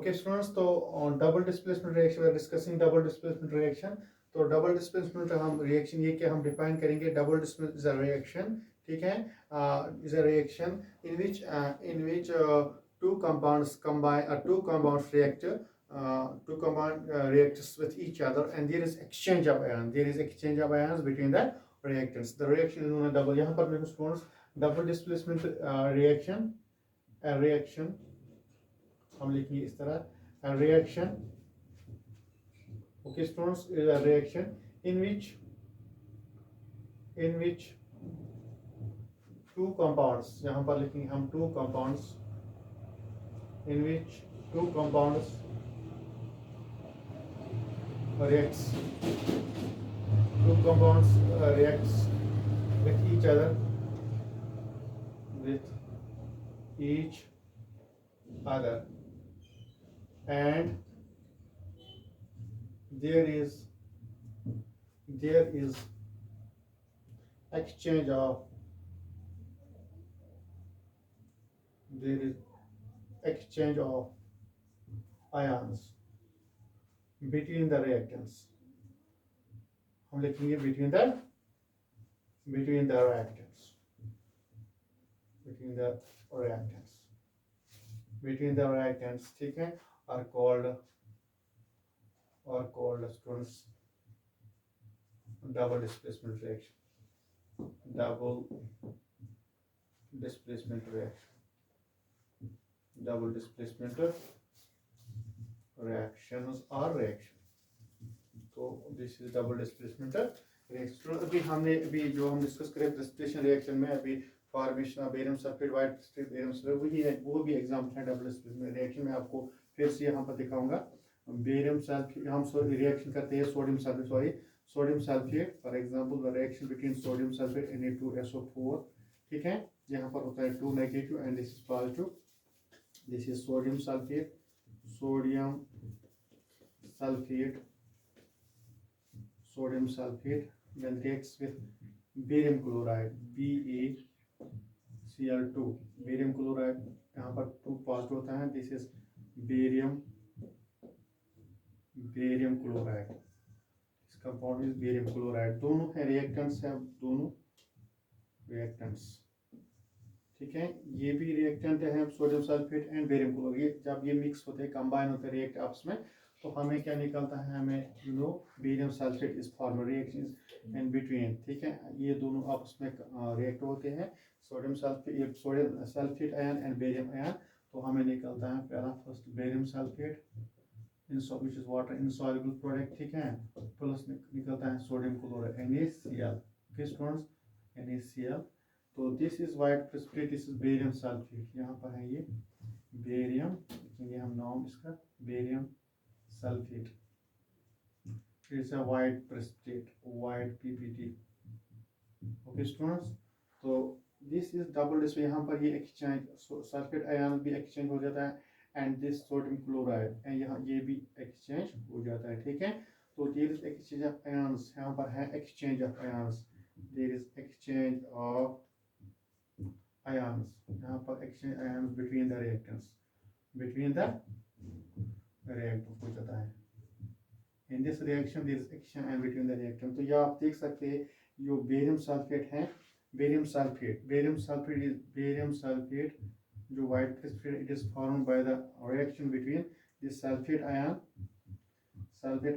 Okay students, तो double displacement reaction, discussing double displacement reaction. तो double displacement हम reaction ये क्या हम डिफाइन करेंगे। Double displacement is a reaction, ठीक है, is a reaction in which two compounds combine, two compounds react, two compound reacts with each other, and there is exchange of ions. There is exchange of ions between the reactants. The reaction is known as double. यहाँ पर students double displacement reaction, reaction हम लिखेंगे इस तरह, reaction, okay students, is a reaction in which two compounds, यहाँ पर लिखेंगे हम two compounds, in which two compounds reacts, two compounds reacts with each other, with each other, and there is exchange of, there is exchange of ions between the reactants. हम लिखेंगे between the reactants, between the reactants, between the reactants, ठीक है, are called students double displacement reaction, double displacement reaction, double displacement reactions or reaction. तो this is double displacement reaction. अभी हमने अभी जो हम डिस्कस करें प्रेसिपिटेशन रिएक्शन में, अभी formation of barium sulphate, white precipitate barium sulphate, वही है, वो भी एग्जांपल है डबल डिस्प्लेसमेंट रिएक्शन में। आपको फिर से यहाँ पर दिखाऊंगा बेरियम सल्फेट, हम रिएक्शन करते हैं sodium sulphate, sodium sulphate, for example the reaction between sodium sulphate Na2SO4, ठीक है, यहाँ पर होता है 2 negative and this is positive, this is sodium sulphate, sodium sulfate when reacts with barium chloride, BaCl2, barium chloride, यहाँ पर 2 positive होता है, दिस इज बेरियम क्लोराइड, इस कंपाउंड इज बेरियम क्लोराइड, दोनों है रिएक्टेंट्स है, दोनों रिएक्टेंट्स, ठीक है, ये भी रिएक्टेंट है sodium sulphate and barium chloride. जब ये मिक्स होते हैं, कंबाइन होते हैं रिएक्ट आपस में, तो हमें क्या निकलता है, हमें barium sulphate is form reaction in between, ठीक है, ये दोनों आपस में रिएक्ट होते हैं, sodium sulphate ion and barium ion. तो हमें निकलता है पहला first barium sulphate which is water insoluble product, ठीक है, प्लस निकलता है sodium chloride NaCl, okay students, NaCl। तो this is white precipitate, this is barium sulphate, यहाँ पर है ये बेरियम, लिखेंगे हम नाम इसका barium sulphate, it's a white precipitate, white PPT, okay students. तो दिस इज डबल डिस्प्ले, यहाँ पर ये एक्सचेंज सल्फेट आयन भी एक्सचेंज हो जाता है and this sodium chloride, and यहाँ ये भी एक्सचेंज हो जाता है, ठीक है। तो there is exchange of ions, यहाँ पर है exchange of ions, there is exchange of ions, यहाँ पर exchange ions between the reactants, between the reactants हो जाता है, in this reaction there is exchange ion between the reactants। तो यह आप देख सकते हैं, जो बेरियम सल्फेट है, बेरियम सल्फेट जो white precipitate, it is formed by the reaction between this sulphate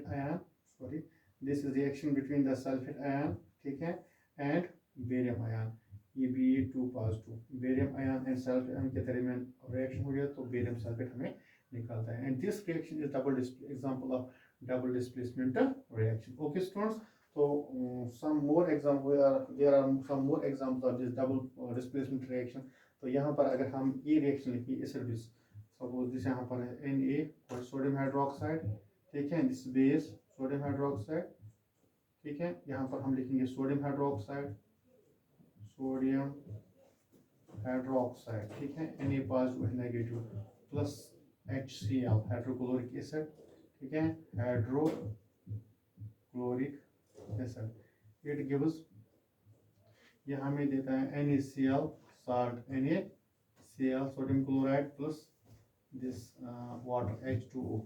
ion, sorry, this is reaction between the sulphate ion, ठीक है, and बेरियम आयन, ये Ba2 positive, barium ion and sulphate ion के दरमियान reaction हो गया, तो barium sulphate हमें निकलता है, and this reaction is double example of double displacement reaction, okay students. तो some more example, there are some more examples of this double displacement reaction. तो यहाँ पर अगर हम ये रिएक्शन लिखें, एसिड बेस, सपोज दिस यहाँ पर है Na और सोडियम हाइड्रोक्साइड, ठीक है, दिस बेस सोडियम हाइड्रोक्साइड, ठीक है, यहाँ पर हम लिखेंगे सोडियम हाइड्रोक्साइड, ठीक है, Na positive negative, plus HCl hydrochloric acid, ठीक है, हाइड्रोक्लोरिक एसिड, इट गिव्स, यह हमें देता है NaCl salt, NaCl sodium chloride plus this water H2O,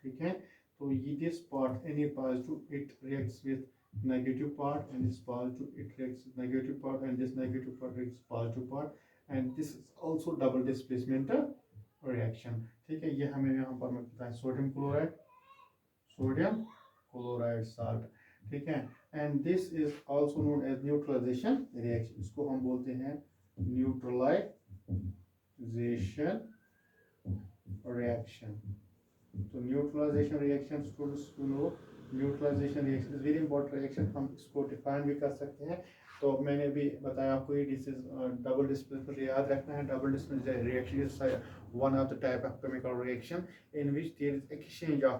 ठीक है। तो ये this part any positive it reacts with negative part and this positive it reacts with negative part and this negative part reacts positive part and this is also double displacement reaction, ठीक है। ये हमें यहाँ पर मिलता है sodium chloride salt, ठीक है। And this is also known as neutralization reaction, इसको हम बोलते हैं न्यूट्रलाइजेशन रिएक्शन। तो neutralization reaction students you know neutralization reaction is very important reaction, हम इसको डिफाइन भी कर सकते हैं। तो मैंने भी बताया आपको ये दिस इज डबल डिस्प्लेसमेंट, याद रखना है double displacement reaction is one of the type of chemical reaction in which there is exchange of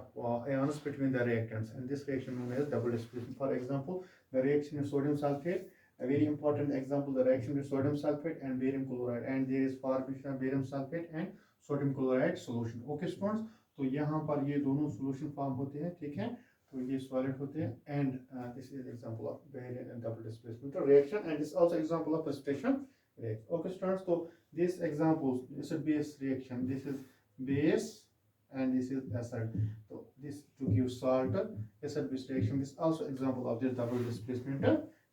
ions between the reactants and this reaction known as double displacement. For example, the reaction in sodium sulfate, a very important example, the reaction with sodium sulfate and barium chloride, and there is formation of barium sulfate and sodium chloride solution. Okay students, तो यहाँ पर ये दोनों solution form होते हैं, ठीक है। तो ये solid होते हैं and this is example of barium and double displacement reaction and this is also example of precipitation reaction. Okay students, so these examples, this is base reaction, this is base and this is acid, so this to give salt acid base reaction, this is also example of this double displacement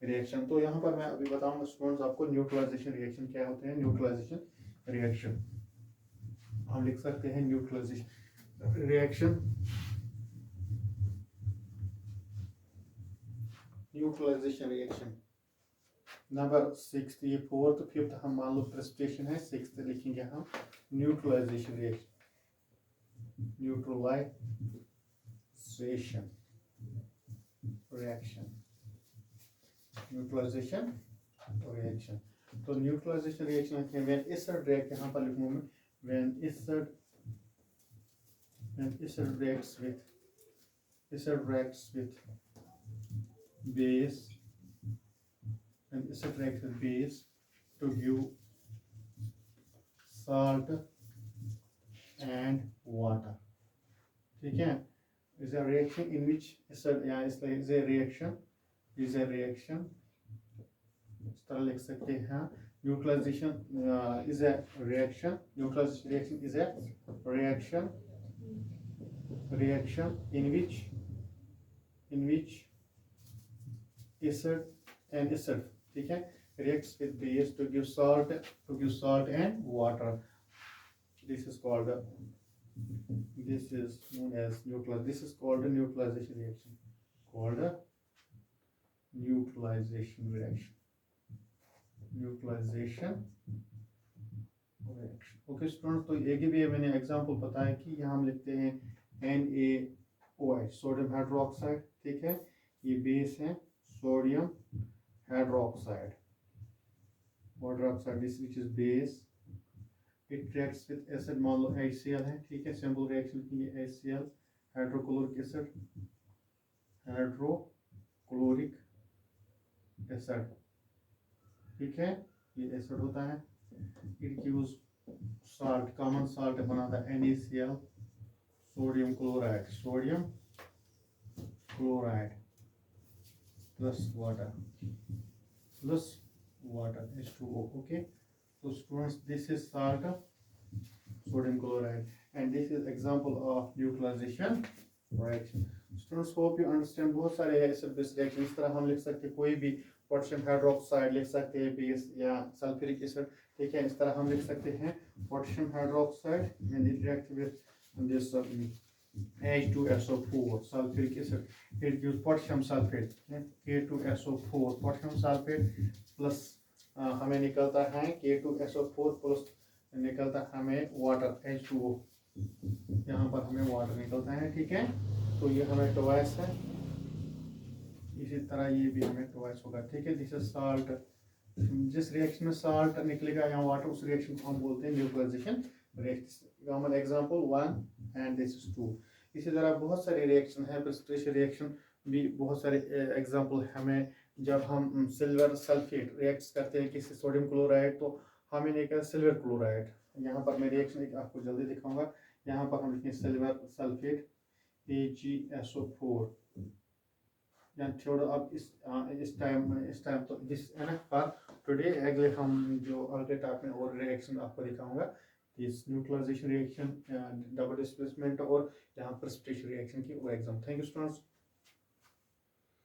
reaction. तो यहाँ पर मैं अभी बताऊंगा students आपको neutralisation reaction क्या होते हैं। न्यूट्रलाइजेशन रिएक्शन हम लिख सकते हैं neutralization reaction, neutralization reaction number 6 ये 4th 5th हम मान लो प्रेसिपिटेशन है, 6th लिखेंगे हम neutralization reaction, neutralization reaction, neutralization reaction. तो न्यूट्रलाइजेशन रिएक्शन है व्हेन एसिड रिएक्ट, यहाँ पर लिखूंगा मैं when acid reacts with base and acid reacts with base to give salt and water, ठीक है। is a reaction in which acid is a reaction इस तरह लिख सकते हैं neutralization is a reaction, neutralization reaction is a reaction in which acid and acid, ठीक है, reacts with base to give salt and water. This is called this is known as this is called a neutralization reaction, neutralization reaction. Okay students, तो एक भी मैंने example बताया कि यहाँ हम लिखते हैं NaOH सोडियम हाइड्रोक्साइड, ठीक है। ये बेस है sodium hydroxide, this which is base, it reacts with acid, मान लो HCl है, ठीक है। सिंपल रिएक्शन लिखेंगे HCl हाइड्रोक्लोरिक एसिड, ठीक है। ये एसिड होता है, it gives salt, common salt बनाता है NaCl, sodium chloride plus water H2O, okay। so students this is salt sodium chloride and this is example of neutralization reaction। students hope you understand, बहुत सारे acid base reaction इस तरह हम लिख सकते हैं, कोई भी पोटेशियम हाइड्रोक्साइड लिख सकते हैं बेस या सल्फ्यूरिक एसिड, ठीक है। इस तरह हम लिख सकते हैं potassium hydroxide and it reacts with this H2SO4 sulfuric acid, it gives potassium sulfate, K2SO4 potassium sulfate plus हमें निकलता है K2SO4 plus निकलता है हमें वाटर H2O, यहाँ पर हमें वाटर निकलता है, ठीक है। तो ये हमें ट्वाइस है, इसी तरह ये भी हमें ट्वाइस होगा, ठीक है। दिस इज साल्ट, जिस रिएक्शन में साल्ट निकलेगा या वाटर, उस रिएक्शन को हम बोलते हैं neutralization reaction. Example 1 and this is 2। इसी तरह बहुत सारे रिएक्शन है, प्रेसिपिटेशन रिएक्शन भी बहुत सारे एग्जांपल हमें, जब हम सिल्वर सल्फेट रिएक्ट करते हैं किसी सोडियम क्लोराइड तो हमें निकला सिल्वर क्लोराइड। यहाँ पर मैं रिएक्शन आपको जल्दी दिखाऊंगा, यहाँ पर हम लिखें सिल्वर सल्फेट AgSO4, या छोड़ो अब इस टाइम तो दिस एनफ फॉर टुडे। अगले हम जो अगले टॉपिक में और रिएक्शन आपको दिखाऊंगा this neutralization reaction, double displacement और यहाँ प्रेसिपिटेशन रिएक्शन की वो एग्जाम। Thank you students.